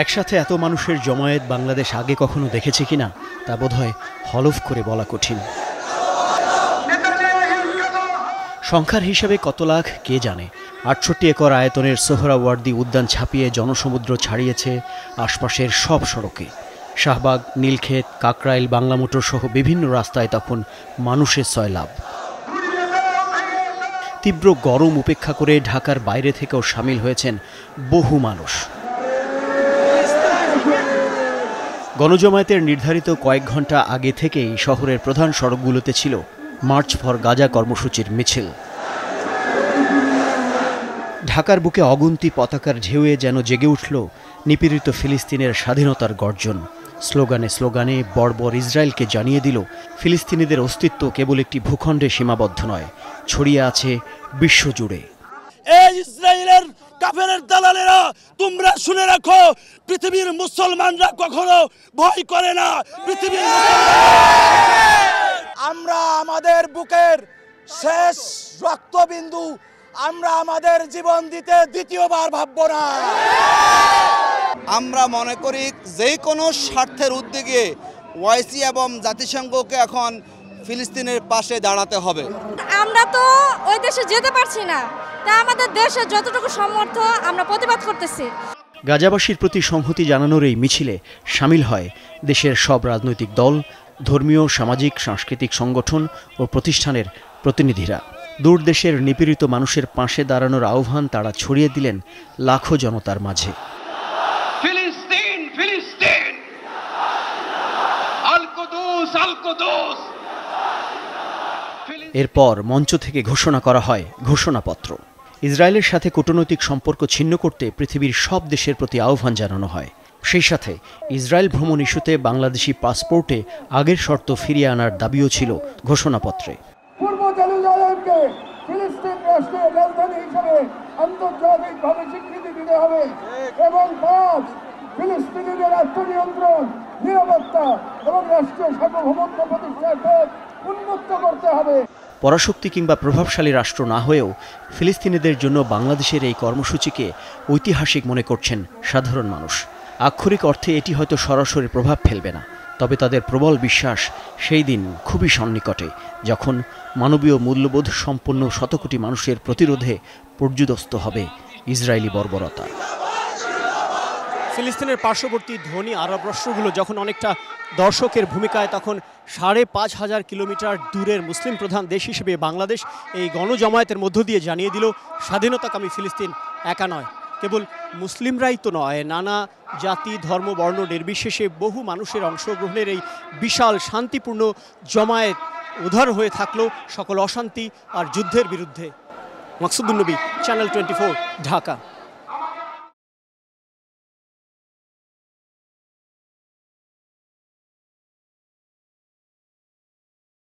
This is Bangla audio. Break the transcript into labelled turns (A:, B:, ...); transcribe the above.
A: একসাথে এত মানুষের জমায়েত বাংলাদেশ আগে কখনো দেখেছে কিনা তা বোধহয় হলফ করে বলা কঠিন। সংখ্যার হিসাবে কত লাখ কে জানে। ৬৮ একর আয়তনের সোহরাওয়ার্দী উদ্যান ছাপিয়ে জনসমুদ্র ছাড়িয়েছে আশপাশের সব সড়কে। শাহবাগ, নীলক্ষেত, কাকরাইল, বাংলা মোটর সহ বিভিন্ন রাস্তায় তখন মানুষের সয়লাব। তীব্র গরম উপেক্ষা করে ঢাকার বাইরে থেকেও সামিল হয়েছেন বহু মানুষ। গণজমায়েতের নির্ধারিত কয়েক ঘন্টা আগে থেকেই শহরের প্রধান সড়কগুলোতে ছিল মার্চ ফর গাজা কর্মসূচির মিছিল। ঢাকার বুকে অগুন্তি পতাকার ঢেউয়ে যেন জেগে উঠল নিপীড়িত ফিলিস্তিনের স্বাধীনতার গর্জন। স্লোগানে স্লোগানে বর্বর ইসরায়েলকে জানিয়ে দিল ফিলিস্তিনিদের অস্তিত্ব কেবল একটি ভূখণ্ডে সীমাবদ্ধ নয়, ছড়িয়ে আছে বিশ্বজুড়ে।
B: এই ইসরায়েলের কাফেরের দালালেরা, তোমরা শুনে রাখো, পৃথিবীর মুসলমানরা কখনো ভয় করে না। পৃথিবীর আমরা আমাদের বুকের শেষ রক্তবিন্দু আমরা আমাদের জীবন দিতে দ্বিতীয়বার ভাবব না।
C: আমরা মনে করি যে কোনো স্বার্থের উদ্যোগে ওআইসি এবং জাতিসংঘকে এখন ফিলিস্তিনের পাশে দাঁড়াতে হবে।
D: আমরা তো ওই দেশে যেতে পারছি না, তাই আমাদের দেশে যতটুকু সামর্থ্য আমরা প্রতিবাদ করতেছি।
A: গাজাবাসীর প্রতি সংহতি জানানোর এই মিছিলে সামিল হয় দেশের সব রাজনৈতিক দল, ধর্মীয়, সামাজিক, সাংস্কৃতিক সংগঠন ও প্রতিষ্ঠানের প্রতিনিধিরা। দূর দেশের নিপীড়িত মানুষের পাশে দাঁড়ানোর আহ্বান তারা ছড়িয়ে দিলেন লাখো জনতার মাঝে।
E: ফিলিস্তিন ফিলিস্তিন, আল কুদুস আল কুদুস।
A: এরপর মঞ্চ থেকে ঘোষণা করা হয় ঘোষণাপত্র। ইসরায়েলের সাথে কূটনৈতিক সম্পর্ক ছিন্ন করতে পৃথিবীর সব দেশের প্রতি আহ্বান জানানো হয়। সেই সাথে ইসরায়েল ভ্রমণ ইস্যুতে বাংলাদেশি পাসপোর্টে আগের শর্ত ফিরিয়ে আনার দাবিও ছিল ঘোষণাপত্রে।
F: পূর্ব জেরুজালেমকে ফিলিস্তিন রাষ্ট্রের রাজধানী হিসেবে আন্তর্জাতিকভাবে স্বীকৃতি দিতে হবে এবং ৫ ফিলিস্তিনিদের আত্মনিয়ন্ত্রণ, নিরাপত্তা এবং রাষ্ট্রীয় সার্বভৌমত্ব প্রতিষ্ঠার পথ উন্মুক্ত করতে হবে।
A: পরাশক্তি কিংবা প্রভাবশালী রাষ্ট্র না হয়েও ফিলিস্তিনিদের জন্য বাংলাদেশের এই কর্মসূচিকে ঐতিহাসিক মনে করছেন সাধারণ মানুষ। আক্ষরিক অর্থে এটি হয়তো সরাসরি প্রভাব ফেলবে না, তবে তাদের প্রবল বিশ্বাস সেই দিন খুবই সন্নিকটে যখন মানবীয় মূল্যবোধ সম্পন্ন শতকোটি মানুষের প্রতিরোধে পর্যুদস্ত হবে ইসরায়েলি বর্বরতা।
G: ফিলিস্তিনের পার্শ্ববর্তী ধনী আরব রাষ্ট্রগুলো যখন অনেকটা দর্শকের ভূমিকায়, তখন ৫,৫০০ কিলোমিটার দূরের মুসলিম প্রধান দেশ হিসেবে বাংলাদেশ এই গণজমায়েতের মধ্য দিয়ে জানিয়ে দিল স্বাধীনতাকামী ফিলিস্তিন একা নয়, কেবল মুসলিমরাই তো নয়, নানা জাতি, ধর্ম, বর্ণ নির্বিশেষে বহু মানুষের অংশগ্রহণের এই বিশাল শান্তিপূর্ণ জমায়েত উদ্ধার হয়ে থাকলো সকল অশান্তি আর যুদ্ধের বিরুদ্ধে। মাকসুদুন নবী, চ্যানেল 24, ঢাকা।